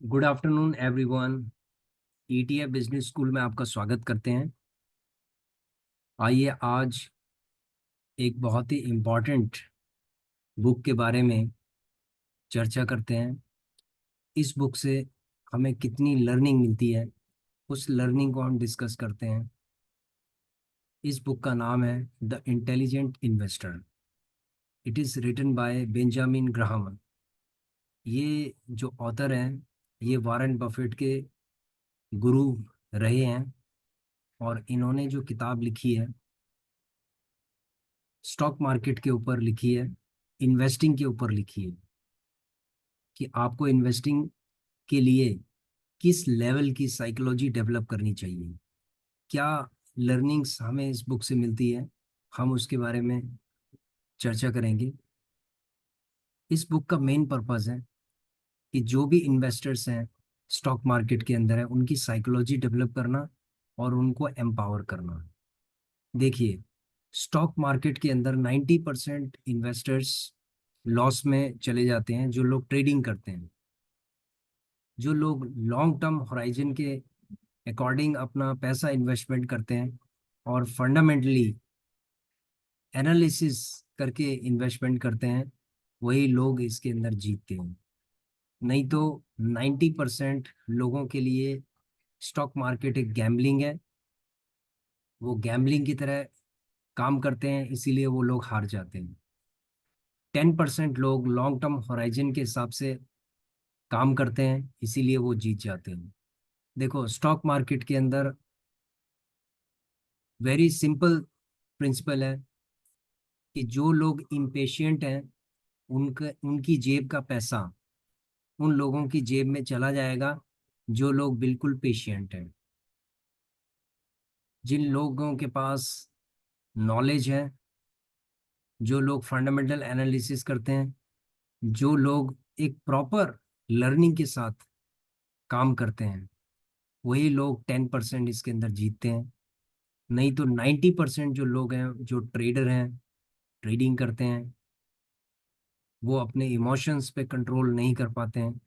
Good afternoon everyone. ETF business school में आपका स्वागत करते हैं। आइए आज एक बहुत ही इम्पोर्टेंट बुक के बारे में चर्चा करते हैं। इस बुक से हमें कितनी लर्निंग मिलती है, उस लर्निंग को हम डिस्कस करते हैं। इस बुक का नाम है the intelligent investor. It is written by Benjamin Graham. ये जो ऑथर हैं ये वॉरेन बफेट के गुरु रहे हैं और इन्होंने जो किताब लिखी है स्टॉक मार्केट के ऊपर लिखी है, इन्वेस्टिंग के ऊपर लिखी है कि आपको इन्वेस्टिंग के लिए किस लेवल की साइकोलॉजी डेवलप करनी चाहिए, क्या लर्निंग्स हमें इस बुक से मिलती है, हम उसके बारे में चर्चा करेंगे। इस बुक का मेन पर्पस है कि जो भी इन्वेस्टर्स हैं स्टॉक मार्केट के अंदर है उनकी साइकोलॉजी डेवलप करना और उनको एम्पावर करना। देखिए, स्टॉक मार्केट के अंदर 90% इन्वेस्टर्स लॉस में चले जाते हैं। जो लोग ट्रेडिंग करते हैं, जो लोग लॉन्ग टर्म होराइजन के अकॉर्डिंग अपना पैसा इन्वेस्टमेंट करते हैं और फंडामेंटली एनालिसिस करके इन्वेस्टमेंट करते हैं, वही लोग इसके अंदर जीतते हैं। नहीं तो 90% लोगों के लिए स्टॉक मार्केट एक गैम्बलिंग है। वो गैम्बलिंग की तरह काम करते हैं, इसीलिए वो लोग हार जाते हैं। 10% लोग लॉन्ग टर्म होराइजन के हिसाब से काम करते हैं, इसीलिए वो जीत जाते हैं। देखो, स्टॉक मार्केट के अंदर वेरी सिंपल प्रिंसिपल है कि जो लोग इम्पेशेंट हैं उनकी जेब का पैसा उन लोगों की जेब में चला जाएगा जो लोग बिल्कुल पेशेंट हैं। जिन लोगों के पास नॉलेज है, जो लोग फंडामेंटल एनालिसिस करते हैं, जो लोग एक प्रॉपर लर्निंग के साथ काम करते हैं, वही लोग 10% इसके अंदर जीतते हैं। नहीं तो 90% जो लोग हैं, जो ट्रेडर हैं, ट्रेडिंग करते हैं, वो अपने इमोशंस पे कंट्रोल नहीं कर पाते हैं।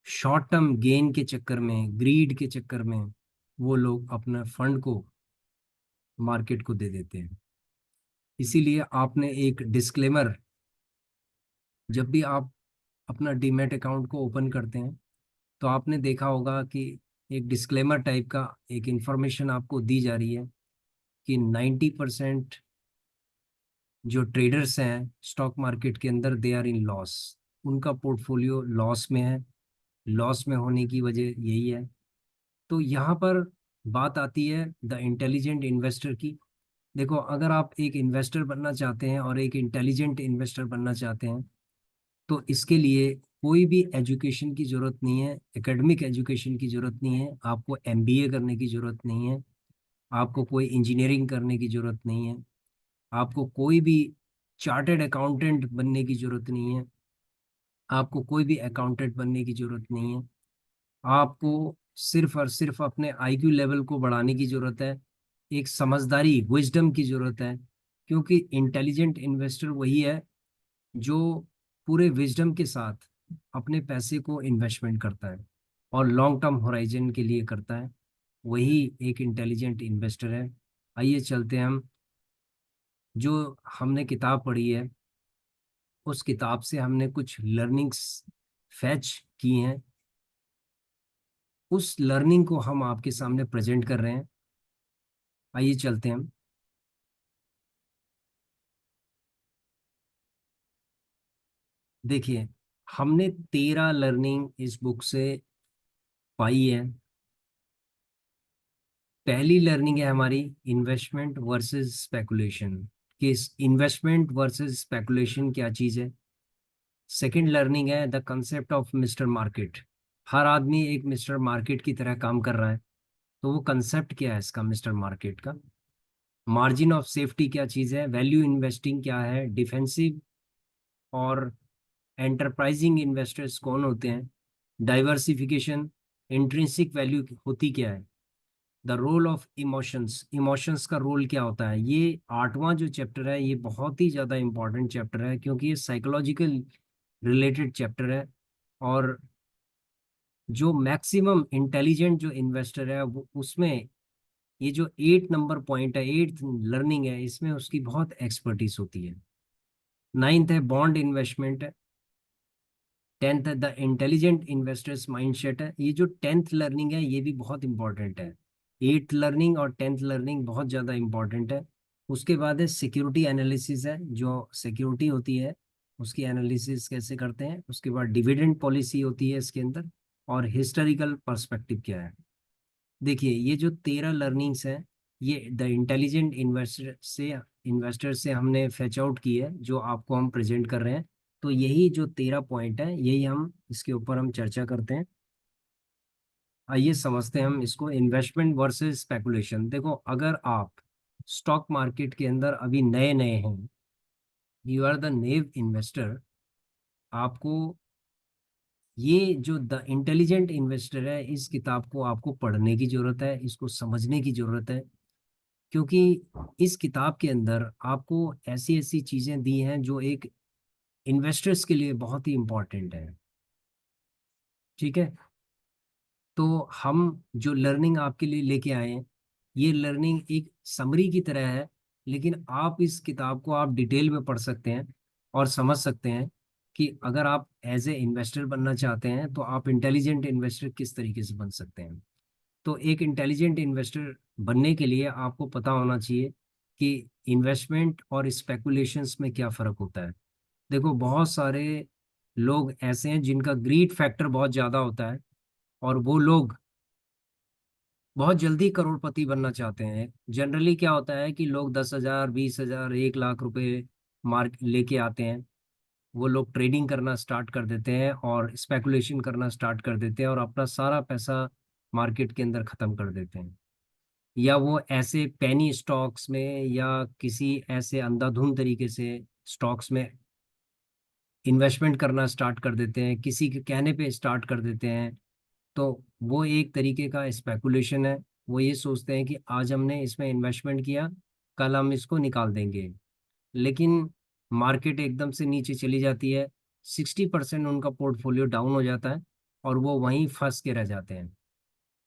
शॉर्ट टर्म गेन के चक्कर में, ग्रीड के चक्कर में वो लोग अपना फंड को मार्केट को दे देते हैं। इसीलिए आपने एक डिस्क्लेमर, जब भी आप अपना डीमैट अकाउंट को ओपन करते हैं तो आपने देखा होगा कि एक डिस्क्लेमर टाइप का एक इंफॉर्मेशन आपको दी जा रही है कि 90% जो ट्रेडर्स हैं स्टॉक मार्केट के अंदर दे आर इन लॉस। उनका पोर्टफोलियो लॉस में है। लॉस में होने की वजह यही है। तो यहाँ पर बात आती है द इंटेलिजेंट इन्वेस्टर की। देखो, अगर आप एक इन्वेस्टर बनना चाहते हैं और एक इंटेलिजेंट इन्वेस्टर बनना चाहते हैं तो इसके लिए कोई भी एजुकेशन की ज़रूरत नहीं है, एकेडमिक एजुकेशन की ज़रूरत नहीं है, आपको एमबीए करने की ज़रूरत नहीं है, आपको कोई इंजीनियरिंग करने की ज़रूरत नहीं है, आपको कोई भी चार्टर्ड अकाउंटेंट बनने की ज़रूरत नहीं है, आपको कोई भी अकाउंटेंट बनने की ज़रूरत नहीं है। आपको सिर्फ और सिर्फ अपने आईक्यू लेवल को बढ़ाने की ज़रूरत है, एक समझदारी, विजडम की ज़रूरत है। क्योंकि इंटेलिजेंट इन्वेस्टर वही है जो पूरे विजडम के साथ अपने पैसे को इन्वेस्टमेंट करता है और लॉन्ग टर्म होराइजन के लिए करता है, वही एक इंटेलिजेंट इन्वेस्टर है। आइए चलते हैं हम, जो हमने किताब पढ़ी है उस किताब से हमने कुछ लर्निंग्स फैच की हैं। उस लर्निंग को हम आपके सामने प्रेजेंट कर रहे हैं। आइए चलते हैं हम। देखिए, हमने 13 लर्निंग इस बुक से पाई है। पहली लर्निंग है हमारी इन्वेस्टमेंट वर्सेस स्पेकुलेशन, कि इन्वेस्टमेंट वर्सेस स्पेकुलेशन क्या चीज़ है। सेकंड लर्निंग है the concept of mister market. हर आदमी एक मिस्टर मार्केट की तरह काम कर रहा है, तो वो कंसेप्ट क्या है इसका, मिस्टर मार्केट का। मार्जिन ऑफ सेफ्टी क्या चीज़ है, वैल्यू इन्वेस्टिंग क्या है, डिफेंसिव और एंटरप्राइजिंग इन्वेस्टर्स कौन होते हैं, डाइवर्सिफिकेशन, इंट्रिंसिक वैल्यू होती क्या है, the role of emotions, emotions का रोल क्या होता है। ये 8वां जो चैप्टर है ये बहुत ही ज़्यादा इंपॉर्टेंट चैप्टर है क्योंकि ये साइकोलॉजिकल रिलेटेड चैप्टर है। और जो मैक्सिमम इंटेलिजेंट जो इन्वेस्टर है वो उसमें ये जो 8 नंबर पॉइंट है, 8th लर्निंग है, इसमें उसकी बहुत एक्सपर्टीज होती है। 9th है बॉन्ड इन्वेस्टमेंट है। 10th है द इंटेलिजेंट इन्वेस्टर्स माइंडसेट है। ये जो 10th लर्निंग है ये भी बहुत इंपॉर्टेंट है। 8th लर्निंग और 10th लर्निंग बहुत ज़्यादा इंपॉर्टेंट है। उसके बाद है सिक्योरिटी एनालिसिस है, जो सिक्योरिटी होती है उसकी एनालिसिस कैसे करते हैं। उसके बाद डिविडेंड पॉलिसी होती है इसके अंदर, और हिस्टोरिकल पर्सपेक्टिव क्या है। देखिए ये जो 13 लर्निंग्स हैं, ये द इंटेलिजेंट इन्वेस्टर से हमने फेच आउट की है, जो आपको हम प्रेजेंट कर रहे हैं। तो यही जो 13 पॉइंट है, यही हम इसके ऊपर हम चर्चा करते हैं। आइए समझते हैं हम इसको, इन्वेस्टमेंट वर्सेस स्पेकुलेशन। देखो अगर आप स्टॉक मार्केट के अंदर अभी नए नए हैं, you are the naive investor, आपको ये जो द इंटेलिजेंट इन्वेस्टर है, इस किताब को आपको पढ़ने की जरूरत है, इसको समझने की जरूरत है। क्योंकि इस किताब के अंदर आपको ऐसी ऐसी चीजें दी हैं जो एक इन्वेस्टर्स के लिए बहुत ही इंपॉर्टेंट है। ठीक है। तो हम जो लर्निंग आपके लिए लेके आए हैं, ये लर्निंग एक समरी की तरह है, लेकिन आप इस किताब को आप डिटेल में पढ़ सकते हैं और समझ सकते हैं कि अगर आप एज ए इन्वेस्टर बनना चाहते हैं तो आप इंटेलिजेंट इन्वेस्टर किस तरीके से बन सकते हैं। तो एक इंटेलिजेंट इन्वेस्टर बनने के लिए आपको पता होना चाहिए कि इन्वेस्टमेंट और स्पेकुलेशंस में क्या फ़र्क होता है। देखो बहुत सारे लोग ऐसे हैं जिनका ग्रीड फैक्टर बहुत ज़्यादा होता है, और वो लोग बहुत जल्दी करोड़पति बनना चाहते हैं। जनरली क्या होता है कि लोग 10,000, 20,000, 1 लाख रुपए मार्क लेके आते हैं। वो लोग ट्रेडिंग करना स्टार्ट कर देते हैं और स्पेकुलेशन करना स्टार्ट कर देते हैं और अपना सारा पैसा मार्केट के अंदर ख़त्म कर देते हैं। या वो ऐसे पेनी स्टॉक्स में या किसी ऐसे अंधाधुंध तरीके से स्टॉक्स में इन्वेस्टमेंट करना स्टार्ट कर देते हैं, किसी के कहने पे स्टार्ट कर देते हैं। तो वो एक तरीके का स्पेकुलेशन है। वो ये सोचते हैं कि आज हमने इसमें इन्वेस्टमेंट किया, कल हम इसको निकाल देंगे। लेकिन मार्केट एकदम से नीचे चली जाती है, 60% उनका पोर्टफोलियो डाउन हो जाता है और वो वहीं फंस के रह जाते हैं।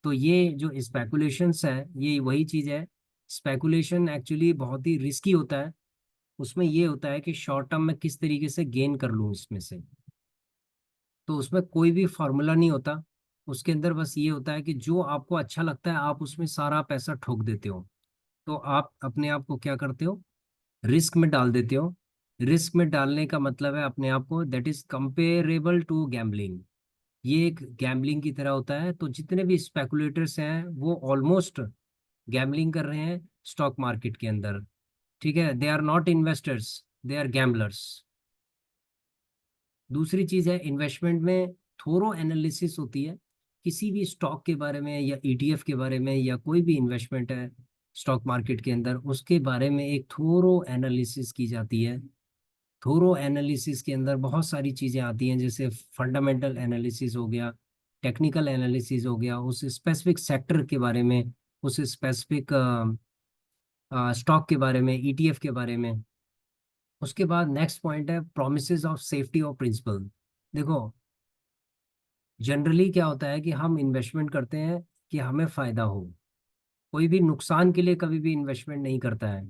तो ये जो स्पेकुलेशंस है, ये वही चीज़ है। स्पेकुलेशन एक्चुअली बहुत ही रिस्की होता है। उसमें ये होता है कि शॉर्ट टर्म में किस तरीके से गेन कर लूँ इसमें से। तो उसमें कोई भी फार्मूला नहीं होता। उसके अंदर बस ये होता है कि जो आपको अच्छा लगता है आप उसमें सारा पैसा ठोक देते हो। तो आप अपने आप को क्या करते हो, रिस्क में डाल देते हो। रिस्क में डालने का मतलब है अपने आप को, that is comparable to gambling. ये एक गैम्बलिंग की तरह होता है। तो जितने भी स्पेकुलेटर्स हैं वो ऑलमोस्ट गैम्बलिंग कर रहे हैं स्टॉक मार्केट के अंदर। ठीक है, they are not investors, they are gamblers. दूसरी चीज है, इन्वेस्टमेंट में थोरो एनालिसिस होती है। किसी भी स्टॉक के बारे में या ईटीएफ के बारे में या कोई भी इन्वेस्टमेंट है स्टॉक मार्केट के अंदर, उसके बारे में एक थोरो एनालिसिस की जाती है। थोरो एनालिसिस के अंदर बहुत सारी चीजें आती हैं, जैसे फंडामेंटल एनालिसिस हो गया, टेक्निकल एनालिसिस हो गया, उस स्पेसिफिक सेक्टर के बारे में, उस स्पेसिफिक स्टॉक के बारे में, ईटीएफ के बारे में। उसके बाद नेक्स्ट पॉइंट है प्रोमिसेस ऑफ सेफ्टी और प्रिंसिपल। देखो जनरली क्या होता है कि हम इन्वेस्टमेंट करते हैं कि हमें फायदा हो, कोई भी नुकसान के लिए कभी भी इन्वेस्टमेंट नहीं करता है।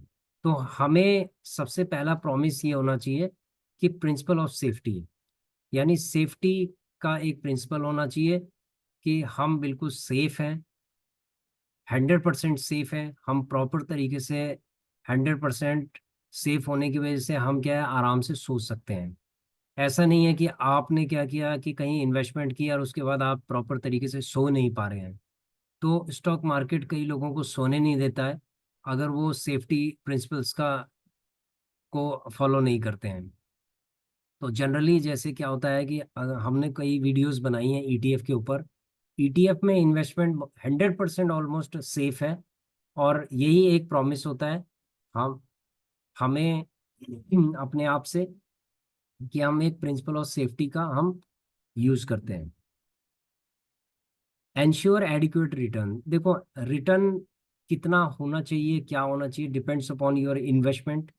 तो हमें सबसे पहला प्रॉमिस ये होना चाहिए कि प्रिंसिपल ऑफ सेफ्टी, यानी सेफ्टी का एक प्रिंसिपल होना चाहिए कि हम बिल्कुल सेफ हैं, 100% सेफ हैं हम प्रॉपर तरीके से। 100% सेफ होने की वजह से हम क्या है, आराम से सोच सकते हैं। ऐसा नहीं है कि आपने क्या किया कि कहीं इन्वेस्टमेंट किया और उसके बाद आप प्रॉपर तरीके से सो नहीं पा रहे हैं। तो स्टॉक मार्केट कई लोगों को सोने नहीं देता है अगर वो सेफ्टी प्रिंसिपल्स का को फॉलो नहीं करते हैं। तो जनरली जैसे क्या होता है कि हमने कई वीडियोस बनाई हैं ईटीएफ के ऊपर। ईटीएफ में इन्वेस्टमेंट 100% ऑलमोस्ट सेफ है, और यही एक प्रॉमिस होता है हम हमें अपने आप से, कि हम एक प्रिंसिपल ऑफ सेफ्टी का हम यूज करते हैं। Ensure adequate return. देखो रिटर्न कितना होना चाहिए, क्या होना चाहिए, डिपेंड्स अपॉन योर इन्वेस्टमेंट।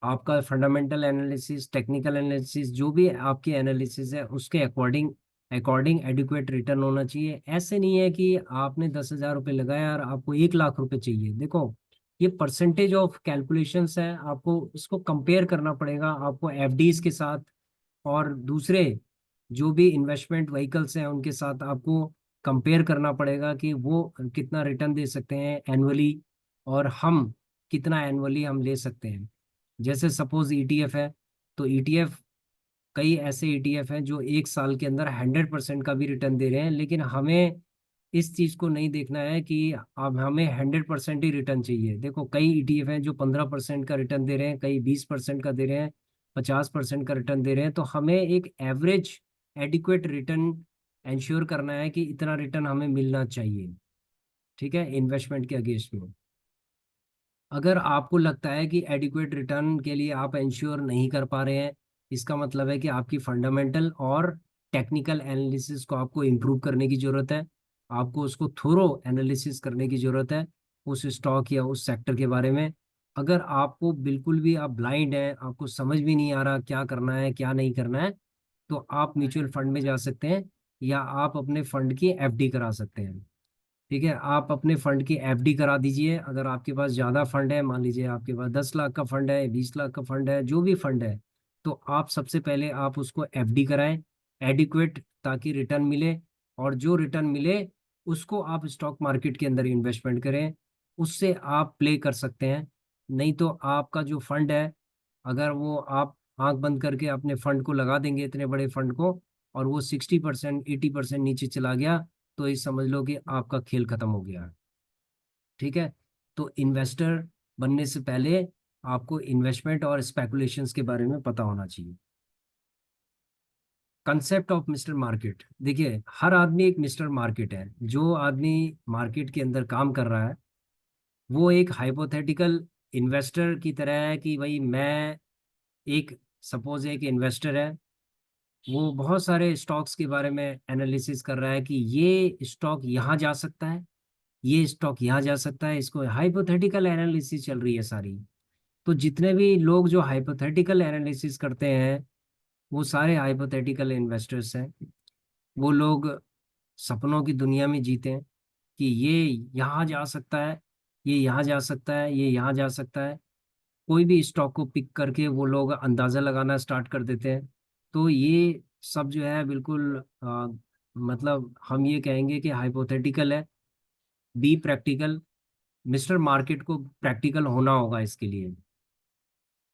आपका फंडामेंटल एनालिसिस, टेक्निकल एनालिसिस, जो भी आपकी एनालिसिस है उसके अकॉर्डिंग अकॉर्डिंग एडिक्वेट रिटर्न होना चाहिए। ऐसे नहीं है कि आपने 10,000 रुपये लगाया और आपको 1 लाख रुपए चाहिए। देखो, ये परसेंटेज ऑफ कैलकुलेशंस है, आपको इसको कंपेयर करना पड़ेगा आपको एफडीज के साथ और दूसरे जो भी इन्वेस्टमेंट व्हीकल्स हैं उनके साथ आपको कंपेयर करना पड़ेगा कि वो कितना रिटर्न दे सकते हैं एनुअली और हम कितना एनुअली हम ले सकते हैं। जैसे सपोज ईटीएफ है, तो ईटीएफ, कई ऐसे ईटीएफ हैं जो 1 साल के अंदर 100% का भी रिटर्न दे रहे हैं, लेकिन हमें इस चीज को नहीं देखना है कि अब हमें 100% ही रिटर्न चाहिए। देखो, कई ईटीएफ हैं जो 15% का रिटर्न दे रहे हैं, कई 20% का दे रहे हैं, 50% का रिटर्न दे रहे हैं। तो हमें एक एवरेज एडिक्वेट रिटर्न इंश्योर करना है कि इतना रिटर्न हमें मिलना चाहिए, ठीक है, इन्वेस्टमेंट के अगेंस्ट में। अगर आपको लगता है कि एडिक्वेट रिटर्न के लिए आप इंश्योर नहीं कर पा रहे हैं, इसका मतलब है कि आपकी फंडामेंटल और टेक्निकल एनालिसिस को आपको इम्प्रूव करने की जरूरत है। आपको उसको थोरो एनालिसिस करने की जरूरत है उस स्टॉक या उस सेक्टर के बारे में। अगर आपको बिल्कुल भी आप ब्लाइंड हैं, आपको समझ भी नहीं आ रहा क्या करना है क्या नहीं करना है, तो आप म्यूचुअल फंड में जा सकते हैं या आप अपने फंड की एफडी करा सकते हैं। ठीक है, आप अपने फंड की एफडी करा दीजिए। अगर आपके पास ज़्यादा फंड है, मान लीजिए आपके पास 10 लाख का फंड है, 20 लाख का फंड है, जो भी फंड है, तो आप सबसे पहले आप उसको एफडी कराएं एडिक्वेट, ताकि रिटर्न मिले। और जो रिटर्न मिले उसको आप स्टॉक मार्केट के अंदर इन्वेस्टमेंट करें, उससे आप प्ले कर सकते हैं। नहीं तो आपका जो फंड है, अगर वो आप आंख बंद करके अपने फंड को लगा देंगे, इतने बड़े फंड को, और वो 60% 80% नीचे चला गया, तो ये समझ लो कि आपका खेल खत्म हो गया। ठीक है, तो इन्वेस्टर बनने से पहले आपको इन्वेस्टमेंट और स्पेकुलेशंस के बारे में पता होना चाहिए। कंसेप्ट ऑफ मिस्टर मार्केट, देखिए हर आदमी एक मिस्टर मार्केट है। जो आदमी मार्केट के अंदर काम कर रहा है वो एक हाइपोथेटिकल इन्वेस्टर की तरह है कि भाई मैं एक, सपोज एक इन्वेस्टर है, वो बहुत सारे स्टॉक्स के बारे में एनालिसिस कर रहा है कि ये स्टॉक यहाँ जा सकता है, ये स्टॉक यहाँ जा सकता है। इसको हाइपोथेटिकल एनालिसिस चल रही है सारी। तो जितने भी लोग जो हाइपोथेटिकल एनालिसिस करते हैं वो सारे हाइपोथेटिकल इन्वेस्टर्स हैं। वो लोग सपनों की दुनिया में जीते हैं कि ये यहाँ जा सकता है, ये यहाँ जा सकता है, ये यहाँ जा सकता है। कोई भी स्टॉक को पिक करके वो लोग अंदाजा लगाना स्टार्ट कर देते हैं। तो ये सब जो है बिल्कुल मतलब हम ये कहेंगे कि हाइपोथेटिकल है। बी प्रैक्टिकल, मिस्टर मार्केट को प्रैक्टिकल होना होगा इसके लिए।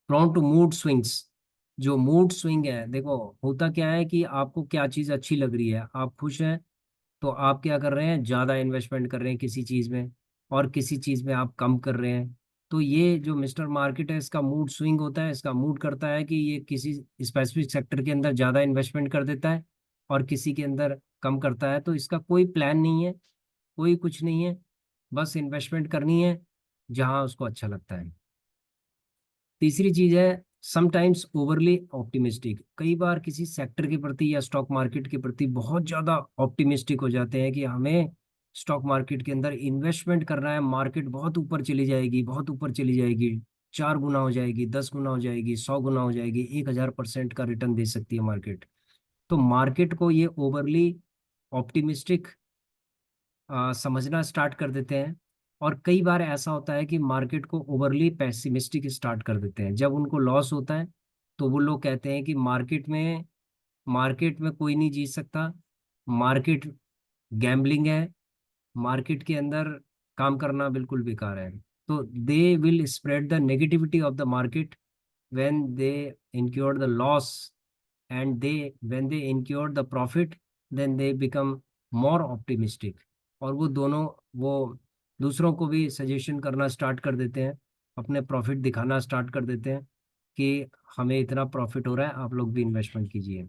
प्रोन टू मूड स्विंग्स, जो मूड स्विंग है, देखो होता क्या है कि आपको क्या चीज़ अच्छी लग रही है, आप खुश हैं, तो आप क्या कर रहे हैं, ज़्यादा इन्वेस्टमेंट कर रहे हैं किसी चीज़ में, और किसी चीज़ में आप कम कर रहे हैं। तो ये जो मिस्टर मार्केट है इसका मूड स्विंग होता है, इसका मूड करता है कि ये किसी स्पेसिफिक सेक्टर के अंदर ज़्यादा इन्वेस्टमेंट कर देता है और किसी के अंदर कम करता है। तो इसका कोई प्लान नहीं है, कोई कुछ नहीं है, बस इन्वेस्टमेंट करनी है जहां उसको अच्छा लगता है। तीसरी चीज है समटाइम्स ओवरली ऑप्टिमिस्टिक। कई बार किसी सेक्टर के प्रति या स्टॉक मार्केट के प्रति बहुत ज्यादा ऑप्टिमिस्टिक हो जाते हैं कि हमें स्टॉक मार्केट के अंदर इन्वेस्टमेंट करना है, मार्केट बहुत ऊपर चली जाएगी, बहुत ऊपर चली जाएगी, 4 गुना हो जाएगी, 10 गुना हो जाएगी, 100 गुना हो जाएगी, 1,000% का रिटर्न दे सकती है मार्केट। तो मार्केट को ये ओवरली ऑप्टिमिस्टिक समझना स्टार्ट कर देते हैं। और कई बार ऐसा होता है कि मार्केट को ओवरली पेसिमिस्टिक स्टार्ट कर देते हैं। जब उनको लॉस होता है तो वो लोग कहते हैं कि मार्केट में कोई नहीं जीत सकता, मार्केट गैम्बलिंग है, मार्केट के अंदर काम करना बिल्कुल बेकार है। तो they will spread the negativity of the market when they incur the loss, and they when they incur the profit, then they become more optimistic। और वो दोनों, वो दूसरों को भी सजेशन करना स्टार्ट कर देते हैं, अपने प्रॉफिट दिखाना स्टार्ट कर देते हैं कि हमें इतना प्रॉफिट हो रहा है, आप लोग भी इन्वेस्टमेंट कीजिए।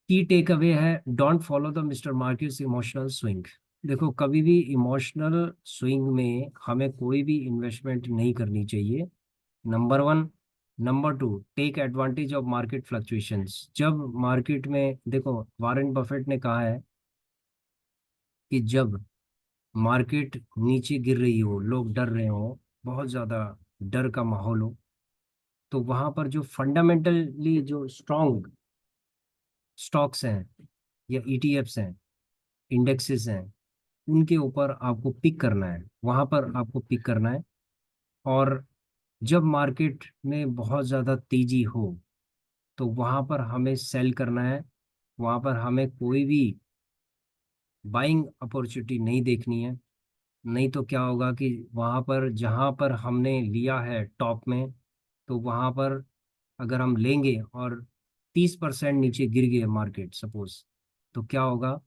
की टेक अवे है, don't follow the mister markets emotional swing. देखो, कभी भी इमोशनल स्विंग में हमें कोई भी इन्वेस्टमेंट नहीं करनी चाहिए, number one. Number two, take advantage of market fluctuations. जब मार्केट में, देखो वॉरेन बफेट ने कहा है कि जब मार्केट नीचे गिर रही हो, लोग डर रहे हो, बहुत ज़्यादा डर का माहौल हो, तो वहां पर जो फंडामेंटली जो स्ट्रॉन्ग स्टॉक्स हैं या ईटीएफ्स हैं, इंडेक्सेस हैं, उनके ऊपर आपको पिक करना है, वहां पर आपको पिक करना है। और जब मार्केट में बहुत ज़्यादा तेजी हो तो वहां पर हमें सेल करना है, वहां पर हमें कोई भी बाइंग अपॉर्चुनिटी नहीं देखनी है। नहीं तो क्या होगा कि वहां पर जहां पर हमने लिया है टॉप में, तो वहां पर अगर हम लेंगे और 30% नीचे गिर गए मार्केट सपोज, तो क्या होगा,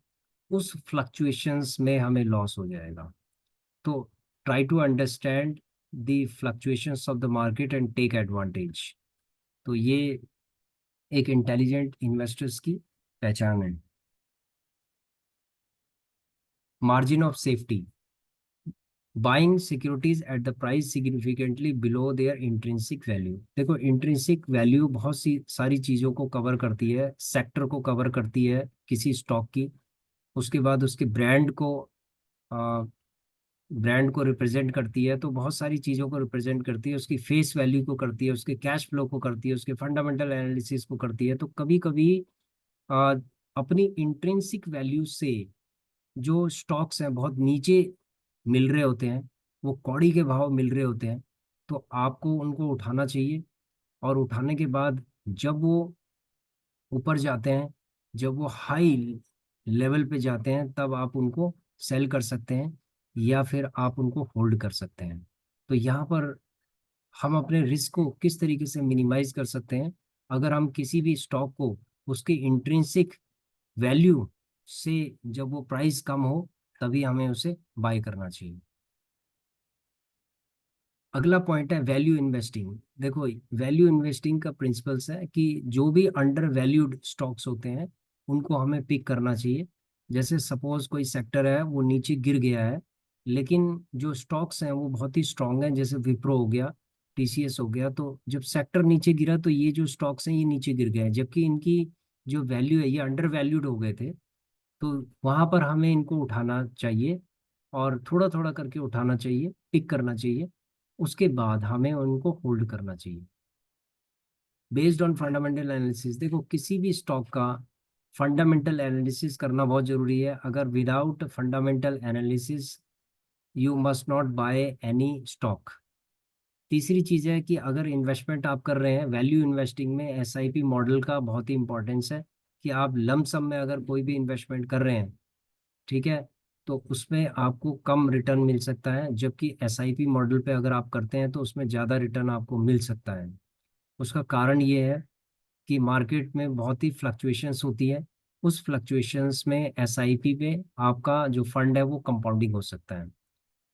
उस फ्लक्चुएशंस में हमें लॉस हो जाएगा। तो try to understand the fluctuations of the market and take advantage. तो ये एक इंटेलिजेंट इन्वेस्टर्स की पहचान है। Margin of safety, buying securities at the price significantly below their intrinsic value. देखो, इंट्रिंसिक वैल्यू बहुत सी सारी चीज़ों को कवर करती है, सेक्टर को कवर करती है किसी स्टॉक की, उसके बाद उसके ब्रांड को रिप्रेजेंट करती है, तो बहुत सारी चीज़ों को रिप्रेजेंट करती है, उसकी फेस वैल्यू को करती है, उसके कैश फ्लो को करती है, उसके फंडामेंटल एनालिसिस को करती है। तो कभी कभी अपनी इंट्रिंसिक वैल्यू से जो स्टॉक्स हैं बहुत नीचे मिल रहे होते हैं, वो कौड़ी के भाव मिल रहे होते हैं, तो आपको उनको उठाना चाहिए। और उठाने के बाद जब वो ऊपर जाते हैं, जब वो हाई लेवल पे जाते हैं, तब आप उनको सेल कर सकते हैं या फिर आप उनको होल्ड कर सकते हैं। तो यहाँ पर हम अपने रिस्क को किस तरीके से मिनिमाइज कर सकते हैं, अगर हम किसी भी स्टॉक को उसकी इंट्रिंसिक वैल्यू से, जब वो प्राइस कम हो, तभी हमें उसे बाय करना चाहिए। अगला पॉइंट है वैल्यू इन्वेस्टिंग। देखो, वैल्यू इन्वेस्टिंग का प्रिंसिपल्स है कि जो भी अंडर वैल्यूड स्टॉक्स होते हैं उनको हमें पिक करना चाहिए। जैसे सपोज कोई सेक्टर है वो नीचे गिर गया है, लेकिन जो स्टॉक्स हैं वो बहुत ही स्ट्रांग हैं, जैसे विप्रो हो गया, टीसीएस हो गया, तो जब सेक्टर नीचे गिरा तो ये जो स्टॉक्स हैं ये नीचे गिर गए हैं, जबकि इनकी जो वैल्यू है ये अंडर वैल्यूड हो गए थे। तो वहां पर हमें इनको उठाना चाहिए और थोड़ा थोड़ा करके उठाना चाहिए, पिक करना चाहिए, उसके बाद हमें उनको होल्ड करना चाहिए बेस्ड ऑन फंडामेंटल एनालिसिस। देखो, किसी भी स्टॉक का फंडामेंटल एनालिसिस करना बहुत जरूरी है। अगर without fundamental analysis you must not by any stock. तीसरी चीज है कि अगर इन्वेस्टमेंट आप कर रहे हैं वैल्यू इन्वेस्टिंग में, एसआईपी मॉडल का बहुत ही इंपॉर्टेंस है कि आप लमसम में अगर कोई भी इन्वेस्टमेंट कर रहे हैं, ठीक है, तो उसमें आपको कम रिटर्न मिल सकता है, जबकि एसआईपी मॉडल पे अगर आप करते हैं तो उसमें ज़्यादा रिटर्न आपको मिल सकता है। उसका कारण ये है कि मार्केट में बहुत ही फ्लक्चुएशंस होती है, उस फ्लक्चुएशंस में एसआईपी पे आपका जो फंड है वो कंपाउंडिंग हो सकता है।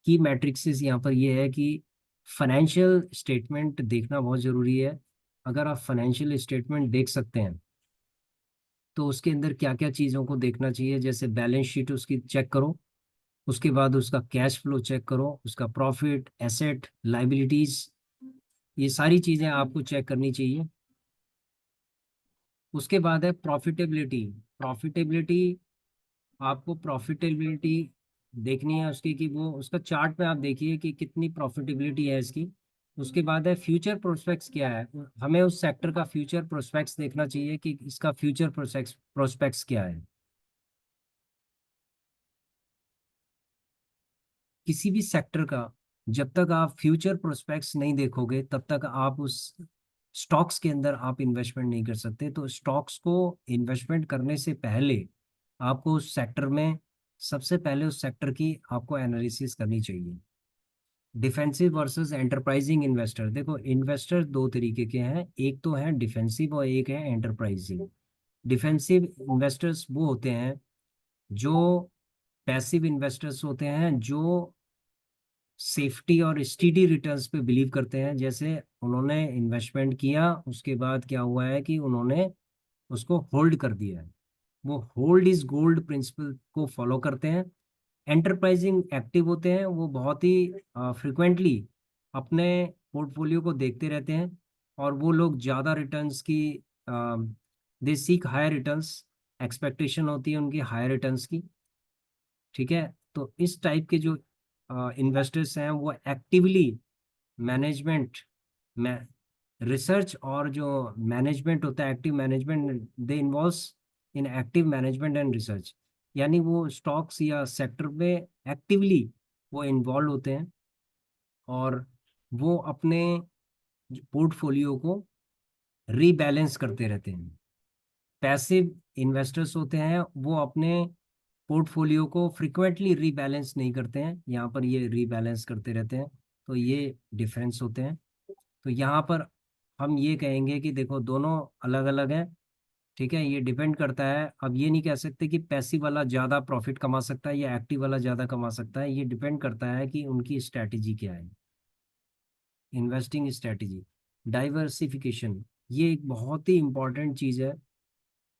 की मैट्रिक्स यहाँ पर ये है कि फाइनेंशियल स्टेटमेंट देखना बहुत ज़रूरी है। अगर आप फाइनेंशियल स्टेटमेंट देख सकते हैं तो उसके अंदर क्या क्या चीज़ों को देखना चाहिए, जैसे बैलेंस शीट उसकी चेक करो, उसके बाद उसका कैश फ्लो चेक करो, उसका प्रॉफिट, एसेट, लाइबिलिटीज, ये सारी चीजें आपको चेक करनी चाहिए। उसके बाद है प्रॉफिटेबिलिटी। प्रॉफिटेबिलिटी, आपको प्रॉफिटेबिलिटी देखनी है उसकी, कि वो उसका चार्ट में आप देखिए कि कितनी प्रॉफिटेबिलिटी है इसकी। उसके बाद है फ्यूचर प्रोस्पेक्ट्स क्या है, हमें उस सेक्टर का फ्यूचर प्रोस्पेक्ट्स देखना चाहिए कि इसका फ्यूचर प्रोस्पेक्ट्स प्रोस्पेक्ट्स क्या है। किसी भी सेक्टर का जब तक आप फ्यूचर प्रोस्पेक्ट्स नहीं देखोगे तब तक आप उस स्टॉक्स के अंदर आप इन्वेस्टमेंट नहीं कर सकते। तो स्टॉक्स को इन्वेस्टमेंट करने से पहले आपको उस सेक्टर में, सबसे पहले उस सेक्टर की आपको एनालिसिस करनी चाहिए। Defensive versus enterprising investor. देखो, इन्वेस्टर दो तरीके के हैं, एक तो है डिफेंसिव और एक है एंटरप्राइजिंग। डिफेंसिव इन्वेस्टर्स वो होते हैं जो पैसिव इन्वेस्टर्स होते हैं, जो सेफ्टी और स्टीडी रिटर्न्स पे बिलीव करते हैं। जैसे उन्होंने इन्वेस्टमेंट किया, उसके बाद क्या हुआ है कि उन्होंने उसको होल्ड कर दिया है, वो होल्ड इज गोल्ड प्रिंसिपल को फॉलो करते हैं। एंटरप्राइजिंग एक्टिव होते हैं, वो बहुत ही फ्रिक्वेंटली अपने पोर्टफोलियो को देखते रहते हैं, और वो लोग ज़्यादा रिटर्न्स की, they seek higher returns, expectation होती है उनकी हायर रिटर्न्स की। ठीक है, तो इस टाइप के जो इन्वेस्टर्स हैं वो एक्टिवली मैनेजमेंट में रिसर्च और जो मैनेजमेंट होता है, active management, they involves in active management and research. यानी वो स्टॉक्स या सेक्टर में एक्टिवली वो इन्वॉल्व होते हैं, और वो अपने पोर्टफोलियो को रीबैलेंस करते रहते हैं। पैसिव इन्वेस्टर्स होते हैं, वो अपने पोर्टफोलियो को फ्रिक्वेंटली रीबैलेंस नहीं करते हैं, यहाँ पर ये रीबैलेंस करते रहते हैं। तो ये डिफरेंस होते हैं। तो यहाँ पर हम ये कहेंगे कि देखो दोनों अलग अलग हैं। ठीक है, ये डिपेंड करता है। अब ये नहीं कह सकते कि पैसिव वाला ज़्यादा प्रॉफिट कमा सकता है या एक्टिव वाला ज़्यादा कमा सकता है। ये डिपेंड करता है कि उनकी स्ट्रैटेजी क्या है, इन्वेस्टिंग स्ट्रैटेजी। डाइवर्सिफिकेशन, ये एक बहुत ही इंपॉर्टेंट चीज़ है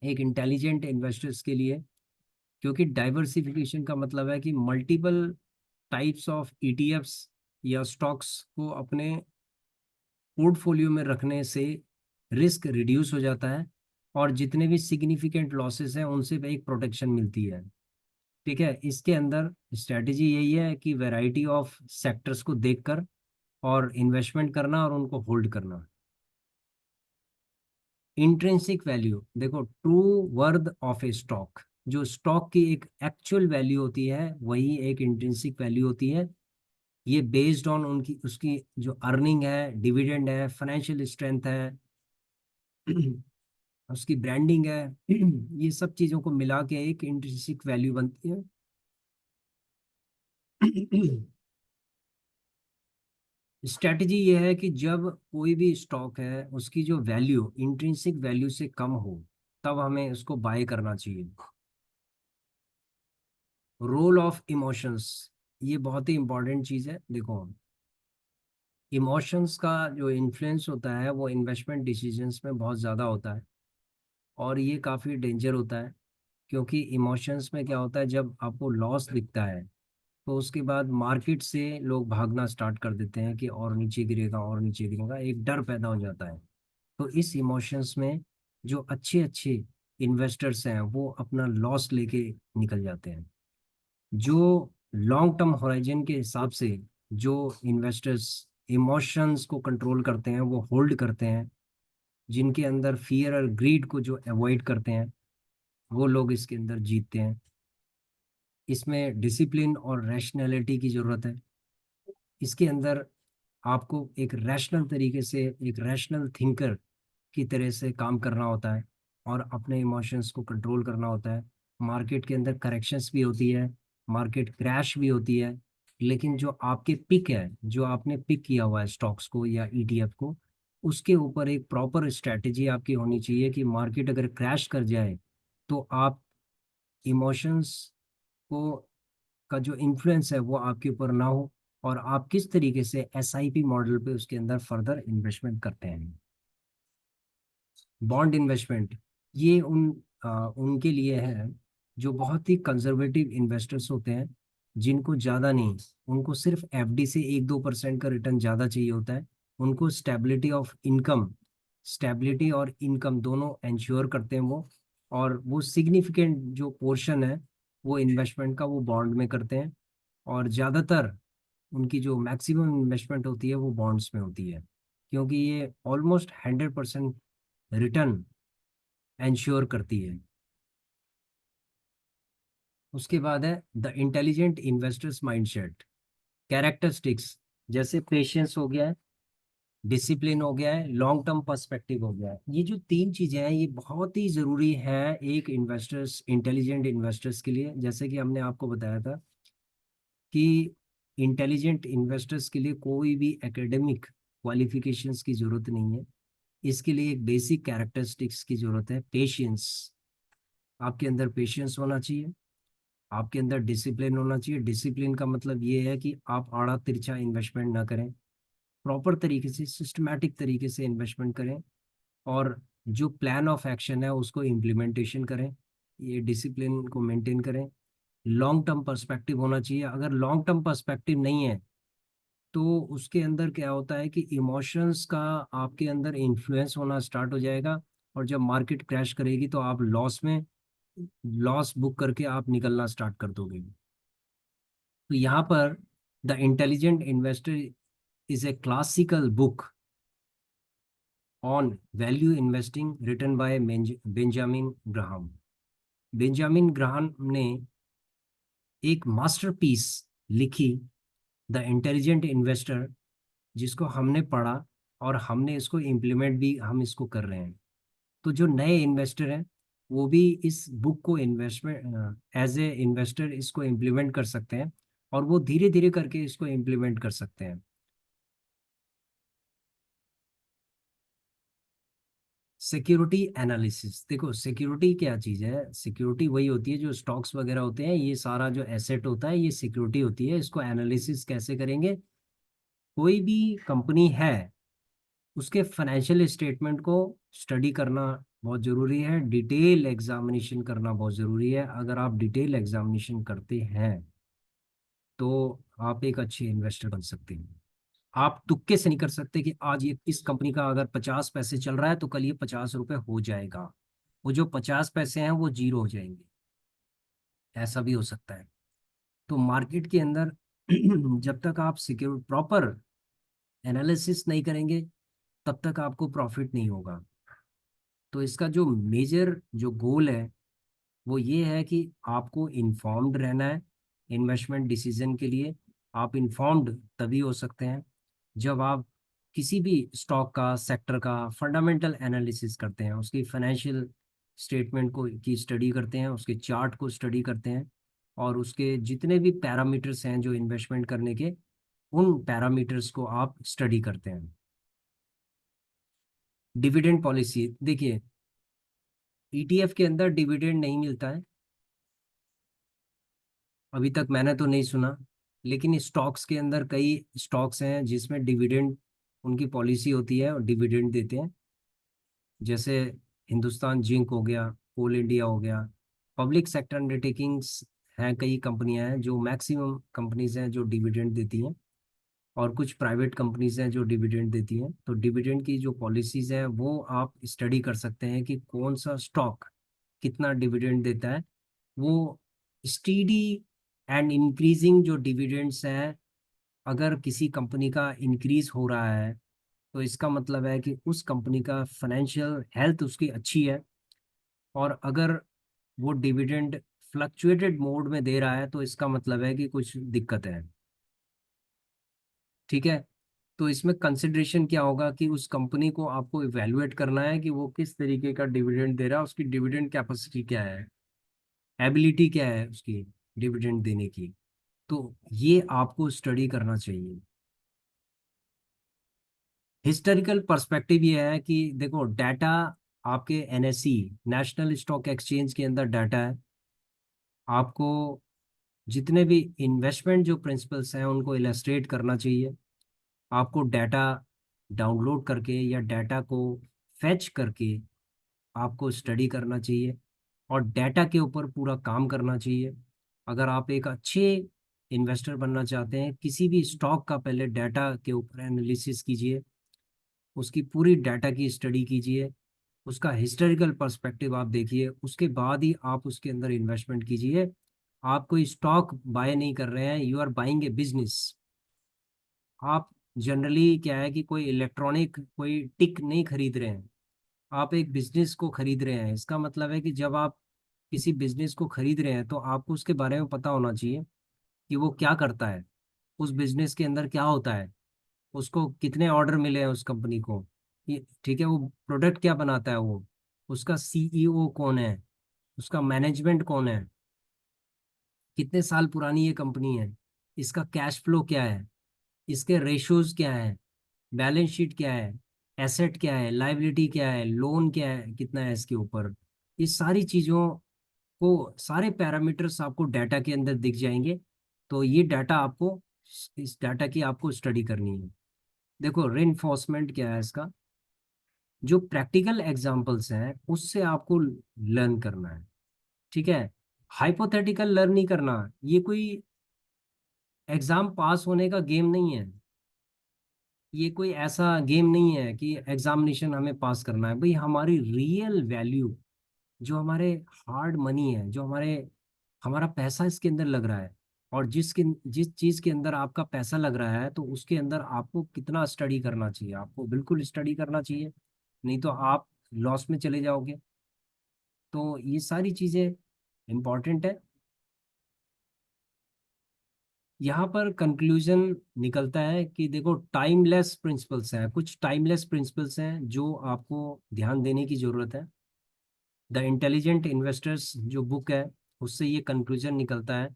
एक इंटेलिजेंट इन्वेस्टर्स के लिए। क्योंकि डाइवर्सिफिकेशन का मतलब है कि मल्टीपल टाइप्स ऑफ ईटीएफ्स या स्टॉक्स को अपने पोर्टफोलियो में रखने से रिस्क रिड्यूस हो जाता है, और जितने भी सिग्निफिकेंट लॉसेस हैं उनसे भी एक प्रोटेक्शन मिलती है। ठीक है, इसके अंदर स्ट्रैटेजी यही है कि वैरायटी ऑफ सेक्टर्स को देखकर और इन्वेस्टमेंट करना और उनको होल्ड करना। इंट्रिंसिक वैल्यू, देखो true worth of A stock, जो स्टॉक की एक एक्चुअल वैल्यू होती है वही एक इंट्रिंसिक वैल्यू होती है। ये बेस्ड ऑन उनकी उसकी जो अर्निंग है, डिविडेंड है, फाइनेंशियल स्ट्रेंथ है, उसकी ब्रांडिंग है, ये सब चीजों को मिला के एक इंट्रिंसिक वैल्यू बनती है। स्ट्रैटेजी ये है कि जब कोई भी स्टॉक है उसकी जो वैल्यू इंट्रिंसिक वैल्यू से कम हो, तब हमें उसको बाय करना चाहिए। रोल ऑफ इमोशंस, ये बहुत ही इंपॉर्टेंट चीज है। देखो, इमोशंस का जो इन्फ्लुएंस होता है वो इन्वेस्टमेंट डिसीजंस में बहुत ज़्यादा होता है, और ये काफ़ी डेंजर होता है। क्योंकि इमोशंस में क्या होता है, जब आपको लॉस दिखता है तो उसके बाद मार्केट से लोग भागना स्टार्ट कर देते हैं कि और नीचे गिरेगा और नीचे गिरेगा, एक डर पैदा हो जाता है। तो इस इमोशंस में जो अच्छे अच्छे इन्वेस्टर्स हैं वो अपना लॉस लेके निकल जाते हैं। जो लॉन्ग टर्म होराइजन के हिसाब से जो इन्वेस्टर्स इमोशंस को कंट्रोल करते हैं, वो होल्ड करते हैं, जिनके अंदर फियर और ग्रीड को जो अवॉइड करते हैं, वो लोग इसके अंदर जीतते हैं। इसमें डिसिप्लिन और रैशनैलिटी की ज़रूरत है। इसके अंदर आपको एक रैशनल तरीके से, एक रैशनल थिंकर की तरह से काम करना होता है, और अपने इमोशंस को कंट्रोल करना होता है। मार्केट के अंदर करेक्शंस भी होती है, मार्केट क्रैश भी होती है, लेकिन जो आपके पिक है, जो आपने पिक किया हुआ है स्टॉक्स को या ईटीएफ को, उसके ऊपर एक प्रॉपर स्ट्रैटेजी आपकी होनी चाहिए कि मार्केट अगर क्रैश कर जाए तो आप इमोशंस को का जो इन्फ्लुएंस है वो आपके ऊपर ना हो, और आप किस तरीके से एसआईपी मॉडल पे उसके अंदर फर्दर इन्वेस्टमेंट करते हैं। बॉन्ड इन्वेस्टमेंट, ये उनके लिए है जो बहुत ही कंजर्वेटिव इन्वेस्टर्स होते हैं, जिनको ज़्यादा नहीं, उनको सिर्फ एफडी से 1-2% का रिटर्न ज़्यादा चाहिए होता है। उनको स्टेबिलिटी और इनकम दोनों इंश्योर करते हैं वो, और वो सिग्निफिकेंट जो पोर्शन है वो इन्वेस्टमेंट का वो बॉन्ड में करते हैं। और ज़्यादातर उनकी जो मैक्सिमम इन्वेस्टमेंट होती है वो बॉन्ड्स में होती है, क्योंकि ये ऑलमोस्ट 100% रिटर्न एंश्योर करती है। उसके बाद है the intelligent investors mindset. Characteristics, जैसे पेशेंस हो गया है, डिसिप्लिन हो गया है, लॉन्ग टर्म पर्सपेक्टिव हो गया है। ये जो तीन चीजें हैं ये बहुत ही जरूरी है एक इन्वेस्टर्स, इंटेलिजेंट इन्वेस्टर्स के लिए। जैसे कि हमने आपको बताया था कि इंटेलिजेंट इन्वेस्टर्स के लिए कोई भी एकेडमिक क्वालिफिकेशंस की जरूरत नहीं है। इसके लिए एक बेसिक कैरेक्टरिस्टिक्स की जरूरत है, पेशेंस। आपके अंदर पेशेंस होना चाहिए, आपके अंदर डिसिप्लिन होना चाहिए। डिसिप्लिन का मतलब ये है कि आप आड़ा तिरछा इन्वेस्टमेंट ना करें, प्रॉपर तरीके से, सिस्टमैटिक तरीके से इन्वेस्टमेंट करें, और जो प्लान ऑफ एक्शन है उसको इम्प्लीमेंटेशन करें, ये डिसिप्लिन को मेंटेन करें। लॉन्ग टर्म पर्सपेक्टिव होना चाहिए। अगर लॉन्ग टर्म पर्सपेक्टिव नहीं है तो उसके अंदर क्या होता है कि इमोशंस का आपके अंदर इन्फ्लुएंस होना स्टार्ट हो जाएगा, और जब मार्केट क्रैश करेगी तो आप लॉस बुक करके आप निकलना स्टार्ट कर दोगे। तो यहाँ पर the intelligent investor is a classical book on value investing written by Benjamin Graham. Benjamin Graham ने एक मास्टरपीस लिखी, द इंटेलिजेंट इन्वेस्टर, जिसको हमने पढ़ा और हमने इसको इम्प्लीमेंट भी हम इसको कर रहे हैं। तो जो नए इन्वेस्टर हैं वो भी इस बुक को इन्वेस्टमेंट एज ए इन्वेस्टर इसको इम्प्लीमेंट कर सकते हैं, और वो धीरे धीरे करके इसको इम्प्लीमेंट कर सकते हैं। सिक्योरिटी एनालिसिस, देखो सिक्योरिटी क्या चीज़ है। सिक्योरिटी वही होती है जो स्टॉक्स वगैरह होते हैं, ये सारा जो एसेट होता है ये सिक्योरिटी होती है। इसको एनालिसिस कैसे करेंगे? कोई भी कंपनी है उसके फाइनेंशियल स्टेटमेंट को स्टडी करना बहुत ज़रूरी है, डिटेल एग्जामिनेशन करना बहुत ज़रूरी है। अगर आप डिटेल एग्जामिनेशन करते हैं तो आप एक अच्छे इन्वेस्टर बन सकते हैं। आप तुक्के से नहीं कर सकते कि आज ये इस कंपनी का अगर 50 पैसे चल रहा है तो कल ये 50 रुपये हो जाएगा। वो जो 50 पैसे हैं वो जीरो हो जाएंगे, ऐसा भी हो सकता है। तो मार्केट के अंदर जब तक आप सिक्योर प्रॉपर एनालिसिस नहीं करेंगे तब तक आपको प्रॉफिट नहीं होगा। तो इसका जो मेजर जो गोल है वो ये है कि आपको इन्फॉर्म्ड रहना है इन्वेस्टमेंट डिसीजन के लिए। आप इन्फॉर्म्ड तभी हो सकते हैं जब आप किसी भी स्टॉक का, सेक्टर का फंडामेंटल एनालिसिस करते हैं, उसकी फाइनेंशियल स्टेटमेंट को की स्टडी करते हैं, उसके चार्ट को स्टडी करते हैं, और उसके जितने भी पैरामीटर्स हैं जो इन्वेस्टमेंट करने के, उन पैरामीटर्स को आप स्टडी करते हैं। डिविडेंड पॉलिसी देखिए, ईटीएफ के अंदर डिविडेंड नहीं मिलता है, अभी तक मैंने तो नहीं सुना। लेकिन स्टॉक्स के अंदर कई स्टॉक्स हैं जिसमें डिविडेंड, उनकी पॉलिसी होती है और डिविडेंड देते हैं। जैसे हिंदुस्तान जिंक हो गया, कोल इंडिया हो गया। पब्लिक सेक्टर अंडरटेकिंग्स हैं, कई कंपनियां हैं जो मैक्सिमम कंपनीज हैं जो डिविडेंड देती हैं, और कुछ प्राइवेट कंपनीज हैं जो डिविडेंड देती हैं। तो डिविडेंड की जो पॉलिसीज हैं वो आप स्टडी कर सकते हैं कि कौन सा स्टॉक कितना डिविडेंड देता है। वो स्टीडी एंड इंक्रीजिंग जो डिविडेंड्स हैं, अगर किसी कंपनी का इंक्रीज हो रहा है तो इसका मतलब है कि उस कंपनी का फाइनेंशियल हेल्थ उसकी अच्छी है। और अगर वो डिविडेंड फ्लक्चुएटेड मोड में दे रहा है तो इसका मतलब है कि कुछ दिक्कत है। ठीक है। तो इसमें कंसिडरेशन क्या होगा कि उस कंपनी को आपको इवेलुएट करना है कि वो किस तरीके का डिविडेंड दे रहा है, उसकी डिविडेंड कैपेसिटी क्या है, एबिलिटी क्या है उसकी डिविडेंड देने की। तो ये आपको स्टडी करना चाहिए। हिस्टोरिकल पर्सपेक्टिव ये है कि देखो डाटा, आपके एनएसई नेशनल स्टॉक एक्सचेंज के अंदर डाटा है। आपको जितने भी इन्वेस्टमेंट जो प्रिंसिपल्स हैं उनको इलस्ट्रेट करना चाहिए। आपको डाटा डाउनलोड करके या डाटा को फैच करके आपको स्टडी करना चाहिए, और डाटा के ऊपर पूरा काम करना चाहिए। अगर आप एक अच्छे इन्वेस्टर बनना चाहते हैं, किसी भी स्टॉक का पहले डाटा के ऊपर एनालिसिस कीजिए, उसकी पूरी डाटा की स्टडी कीजिए, उसका हिस्टोरिकल पर्सपेक्टिव आप देखिए, उसके बाद ही आप उसके अंदर इन्वेस्टमेंट कीजिए। आप कोई स्टॉक बाय नहीं कर रहे हैं, you are buying a business. आप जनरली क्या है कि कोई इलेक्ट्रॉनिक कोई टिक नहीं खरीद रहे हैं, आप एक बिजनेस को खरीद रहे हैं। इसका मतलब है कि जब आप किसी बिजनेस को खरीद रहे हैं तो आपको उसके बारे में पता होना चाहिए कि वो क्या करता है, उस बिजनेस के अंदर क्या होता है, उसको कितने ऑर्डर मिले हैं उस कंपनी को, ये ठीक है, वो प्रोडक्ट क्या बनाता है, वो उसका सीईओ कौन है, उसका मैनेजमेंट कौन है, कितने साल पुरानी ये कंपनी है, इसका कैश फ्लो क्या है, इसके रेशोज क्या है, बैलेंस शीट क्या है, एसेट क्या है, लाइबिलिटी क्या है, लोन क्या है, कितना है इसके ऊपर। इस सारी चीज़ों को, सारे पैरामीटर्स आपको डाटा के अंदर दिख जाएंगे। तो ये डाटा आपको, इस डाटा की आपको स्टडी करनी है। देखो रेनफोर्समेंट क्या है इसका, जो प्रैक्टिकल एग्जांपल्स हैं उससे आपको लर्न करना है। ठीक है। हाइपोथेटिकल लर्न नहीं करना। ये कोई एग्जाम पास होने का गेम नहीं है, ये कोई ऐसा गेम नहीं है कि एग्जामिनेशन हमें पास करना है। भाई हमारी रियल वैल्यू, जो हमारे हार्ड मनी है, जो हमारे हमारा पैसा इसके अंदर लग रहा है, और जिस चीज के अंदर आपका पैसा लग रहा है तो उसके अंदर आपको कितना स्टडी करना चाहिए, आपको बिल्कुल स्टडी करना चाहिए। नहीं तो आप लॉस में चले जाओगे। तो ये सारी चीजें इंपॉर्टेंट है। यहाँ पर कंक्लूजन निकलता है कि देखो, टाइमलेस प्रिंसिपल्स हैं, कुछ टाइमलेस प्रिंसिपल्स हैं जो आपको ध्यान देने की जरूरत है। द इंटेलिजेंट इन्वेस्टर्स जो बुक है, उससे ये कंक्लूजन निकलता है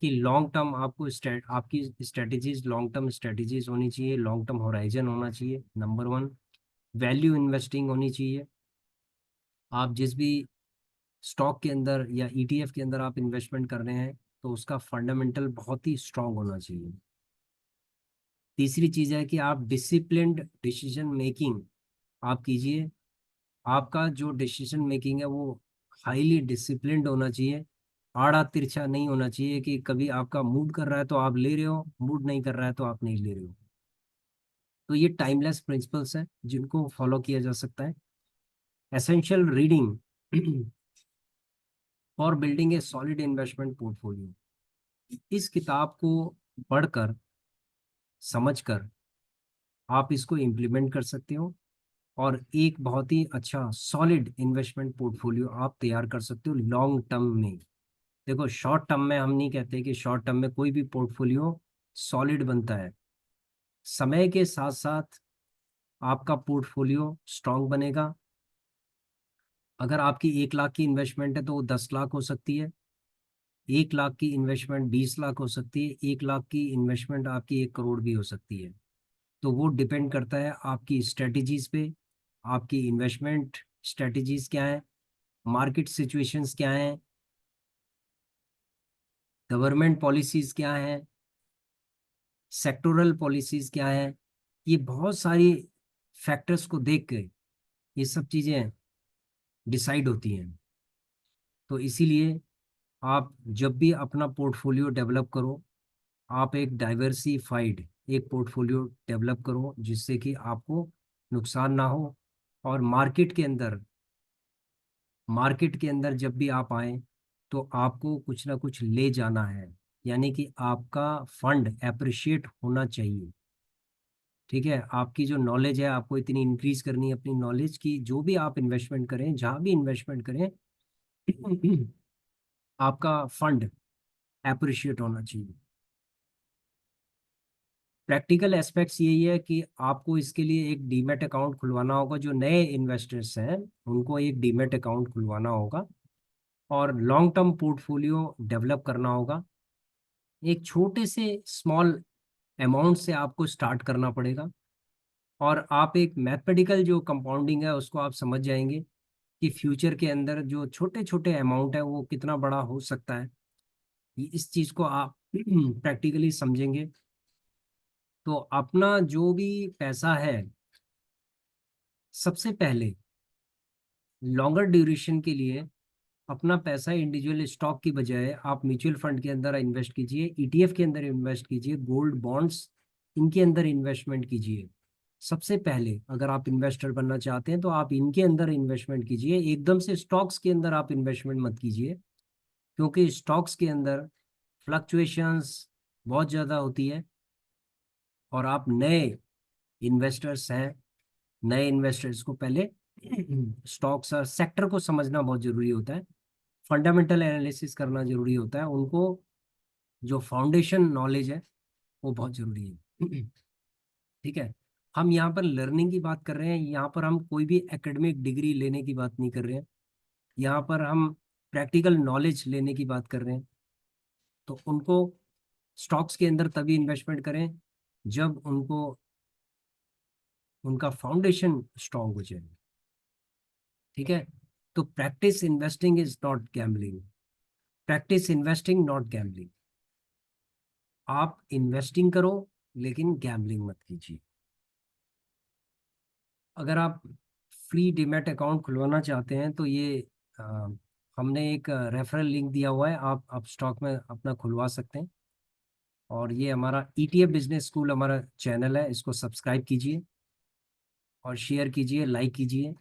कि लॉन्ग टर्म आपको आपकी स्ट्रेटजीज लॉन्ग टर्म स्ट्रेटजीज होनी चाहिए, लॉन्ग टर्म होराइजन होना चाहिए, नंबर वन। वैल्यू इन्वेस्टिंग होनी चाहिए। आप जिस भी स्टॉक के अंदर या ईटीएफ के अंदर आप इन्वेस्टमेंट कर रहे हैं, तो उसका फंडामेंटल बहुत ही स्ट्रांग होना चाहिए। तीसरी चीज है कि आप डिसिप्लिन्ड डिसीजन मेकिंग आप कीजिए। आपका जो डिसीजन मेकिंग है वो हाईली डिसिप्लिन्ड होना चाहिए। आड़ा तिरछा नहीं होना चाहिए कि कभी आपका मूड कर रहा है तो आप ले रहे हो, मूड नहीं कर रहा है तो आप नहीं ले रहे हो। तो ये टाइमलेस प्रिंसिपल्स हैं जिनको फॉलो किया जा सकता है। Essential reading for building A solid investment portfolio. इस किताब को पढ़कर, समझकर आप इसको इम्प्लीमेंट कर सकते हो और एक बहुत ही अच्छा सॉलिड इन्वेस्टमेंट पोर्टफोलियो आप तैयार कर सकते हो लॉन्ग टर्म में। देखो, शॉर्ट टर्म में हम नहीं कहते कि शॉर्ट टर्म में कोई भी पोर्टफोलियो सॉलिड बनता है। समय के साथ साथ आपका पोर्टफोलियो स्ट्रांग बनेगा। अगर आपकी 1 लाख की इन्वेस्टमेंट है तो वो 10 लाख हो सकती है। 1 लाख की इन्वेस्टमेंट 20 लाख हो सकती है। 1 लाख की इन्वेस्टमेंट आपकी 1 करोड़ भी हो सकती है। तो वो डिपेंड करता है आपकी स्ट्रेटजीज पे। आपकी इन्वेस्टमेंट स्ट्रेटजीज क्या है, मार्केट सिचुएशंस क्या हैं, गवर्नमेंट पॉलिसीज क्या हैं, सेक्टोरल पॉलिसीज क्या है। ये बहुत सारी फैक्टर्स को देख के ये सब चीज़ें डिसाइड होती हैं। तो इसीलिए आप जब भी अपना पोर्टफोलियो डेवलप करो, आप एक डाइवर्सिफाइड एक पोर्टफोलियो डेवलप करो जिससे कि आपको नुकसान ना हो। और मार्केट के अंदर जब भी आप आए तो आपको कुछ ना कुछ ले जाना है, यानी कि आपका फंड एप्रिशिएट होना चाहिए। ठीक है, आपकी जो नॉलेज है आपको इतनी इंक्रीज करनी है अपनी नॉलेज की, जो भी आप इन्वेस्टमेंट करें, जहां भी इन्वेस्टमेंट करें, आपका फंड एप्रिशिएट होना चाहिए। प्रैक्टिकल एस्पेक्ट्स यही है कि आपको इसके लिए एक डीमैट अकाउंट खुलवाना होगा। जो नए इन्वेस्टर्स हैं उनको एक डीमैट अकाउंट खुलवाना होगा और लॉन्ग टर्म पोर्टफोलियो डेवलप करना होगा। एक छोटे से स्मॉल अमाउंट से आपको स्टार्ट करना पड़ेगा और आप एक मैथमेटिकल जो कंपाउंडिंग है उसको आप समझ जाएंगे कि फ्यूचर के अंदर जो छोटे छोटे अमाउंट है वो कितना बड़ा हो सकता है। इस चीज को आप प्रैक्टिकली समझेंगे तो अपना जो भी पैसा है, सबसे पहले लॉन्गर ड्यूरेशन के लिए अपना पैसा इंडिविजुअल स्टॉक की बजाय आप म्यूचुअल फंड के अंदर इन्वेस्ट कीजिए, ईटीएफ के अंदर इन्वेस्ट कीजिए, गोल्ड बॉन्ड्स इनके अंदर इन्वेस्टमेंट कीजिए। सबसे पहले अगर आप इन्वेस्टर बनना चाहते हैं तो आप इनके अंदर इन्वेस्टमेंट कीजिए, एकदम से स्टॉक्स के अंदर आप इन्वेस्टमेंट मत कीजिए। क्योंकि स्टॉक्स के अंदर फ्लक्चुएशंस बहुत ज़्यादा होती है और आप नए इन्वेस्टर्स हैं। नए इन्वेस्टर्स को पहले स्टॉक्स और सेक्टर को समझना बहुत जरूरी होता है, फंडामेंटल एनालिसिस करना जरूरी होता है उनको। जो फाउंडेशन नॉलेज है वो बहुत जरूरी है। ठीक है, हम यहाँ पर लर्निंग की बात कर रहे हैं, यहाँ पर हम कोई भी एकेडमिक डिग्री लेने की बात नहीं कर रहे हैं। यहाँ पर हम प्रैक्टिकल नॉलेज लेने की बात कर रहे हैं। तो उनको स्टॉक्स के अंदर तभी इन्वेस्टमेंट करें जब उनको उनका फाउंडेशन स्ट्रांग हो जाए। ठीक है, तो practice investing is not gambling. Practice investing not gambling. आप इन्वेस्टिंग करो लेकिन गैम्बलिंग मत कीजिए। अगर आप फ्री डीमैट अकाउंट खुलवाना चाहते हैं तो ये अ, हमने एक रेफरल लिंक दिया हुआ है, आप स्टॉक में अपना खुलवा सकते हैं। और ये हमारा ईटीएफ बिजनेस स्कूल हमारा चैनल है, इसको सब्सक्राइब कीजिए और शेयर कीजिए, लाइक कीजिए।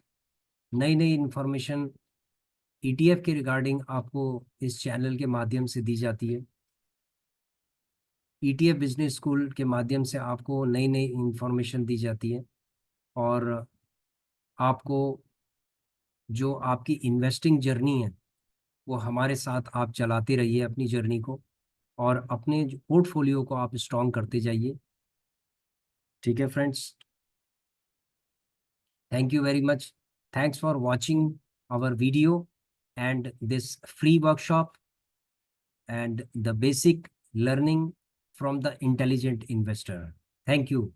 नई नई इन्फॉर्मेशन ईटीएफ के रिगार्डिंग आपको इस चैनल के माध्यम से दी जाती है। ईटीएफ बिजनेस स्कूल के माध्यम से आपको नई नई इंफॉर्मेशन दी जाती है। और आपको जो आपकी इन्वेस्टिंग जर्नी है वो हमारे साथ आप चलाते रहिए अपनी जर्नी को, और अपने पोर्टफोलियो को आप स्ट्रॉन्ग करते जाइए। ठीक है friends, thank you very much. Thanks for watching our video and this free workshop and the basic learning from the intelligent investor. Thank you.